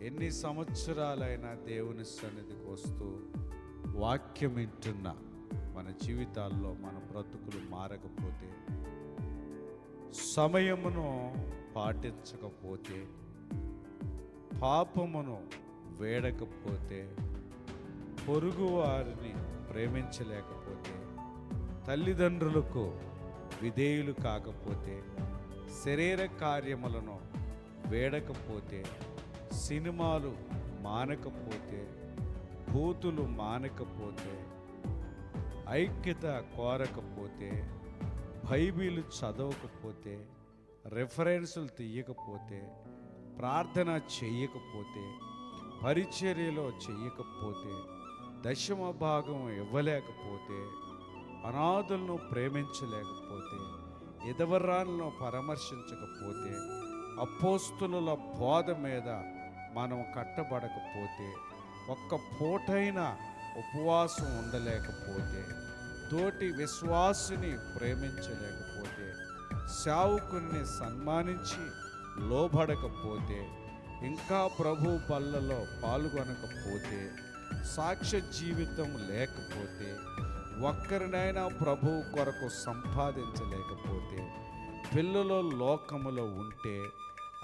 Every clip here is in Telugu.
ఎన్ని సంవత్సరాలైనా దేవుని సన్నిధికి వస్తూ వాక్యం వింటున్న మన జీవితాల్లో మన బ్రతుకులు మారకపోతే, సమయమును పాటించకపోతే, పాపమును వేడకపోతే, పొరుగు వారిని ప్రేమించలేకపోతే, తల్లిదండ్రులకు విధేయులు కాకపోతే, శరీర కార్యములను వేడకపోతే, సినిమాలు మానకపోతే, బూతులు మానకపోతే, ఐక్యత కోరకపోతే, బైబిల్ చదవకపోతే, రెఫరెన్సులు తీయకపోతే, ప్రార్థన చెయ్యకపోతే, పరిచర్యలో చెయ్యకపోతే, దశమ భాగం ఇవ్వలేకపోతే, అనాథులను ప్రేమించలేకపోతే, ఎదవరాలను పరామర్శించకపోతే, అపోస్తుల బోధ మీద మనం కట్టబడకపోతే, ఒక్క పూటైనా ఉపవాసం ఉండలేకపోతే, తోటి విశ్వాసిని ప్రేమించలేకపోతే, సేవకుని సన్మానించి లోబడకపోతే, ఇంకా ప్రభు బల్లలో పాల్గొనకపోతే, సాక్ష్య జీవితం లేకపోతే, ఒక్కరినైనా ప్రభు కొరకు సంపాదించలేకపోతే, పిల్లలు లోకములో ఉంటే,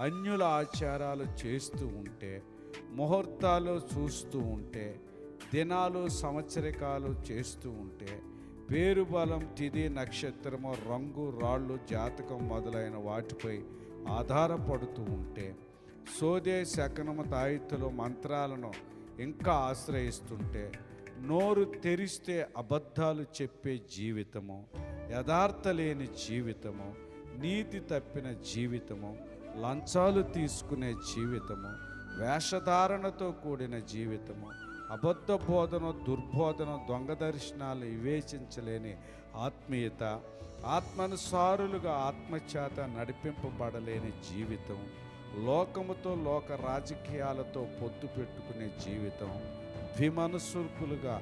అన్యుల ఆచారాలు చేస్తూ ఉంటే, ముహూర్తాలు చూస్తూ ఉంటే, దినాలు సంవత్సరికాలు చేస్తూ ఉంటే, పేరు బలం తిథి నక్షత్రము రంగు రాళ్ళు జాతకం మొదలైన వాటిపై ఆధారపడుతూ ఉంటే, సోదే శకనము తాయితులు మంత్రాలను ఇంకా ఆశ్రయిస్తుంటే, నోరు తెరిస్తే అబద్ధాలు చెప్పే జీవితము, యథార్థ లేని జీవితము, నీతి తప్పిన జీవితము, లంచాలు తీసుకునే జీవితము, వేషధారణతో కూడిన జీవితము, అబద్ధ బోధన, దుర్బోధన, దొంగ దర్శనాలు వివేచించలేని ఆత్మీయత, ఆత్మానుసారులుగా ఆత్మచేత నడిపింపబడలేని జీవితం, లోకముతో లోక రాజకీయాలతో పొత్తు పెట్టుకునే జీవితం, ద్విమనస్కులుగా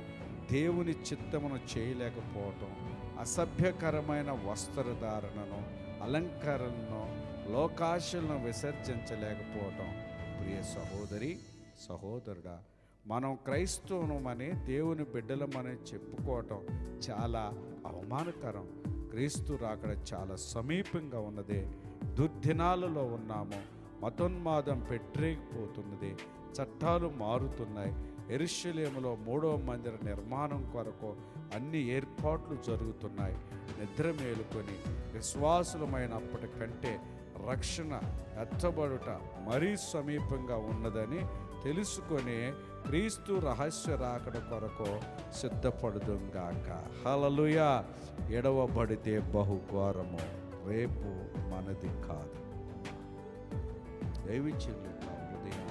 దేవుని చిత్తమును చేయలేకపోవటం, అసభ్యకరమైన వస్త్రధారణను, అలంకరణను, లోకాశలను విసర్జించలేకపోవటం. ప్రియ సహోదరి సహోదరుడా, మనం క్రైస్తవులమని దేవుని బిడ్డలమని చెప్పుకోవటం చాలా అవమానకరం. క్రీస్తు రాకడ చాలా సమీపంగా ఉన్నది. దుర్దినాలలో ఉన్నాము. మతోన్మాదం పెట్టేగిపోతున్నది. చట్టాలు మారుతున్నాయి. యెరూషలేములో 3వ మందిర నిర్మాణం కొరకు అన్ని ఏర్పాట్లు జరుగుతున్నాయి. నిద్ర మేలుకొని విశ్వాసులమైనప్పటికంటే రక్షణ ఎత్తబడుట మరీ సమీపంగా ఉన్నదని తెలుసుకొని క్రీస్తు రహస్య రాకడ కొరకు సిద్ధపడుదుంగాక. హల్లెలూయా. ఎడవబడితే బహుఘోరము, రేపు మనది కాదు. దైవచనుల హృదయం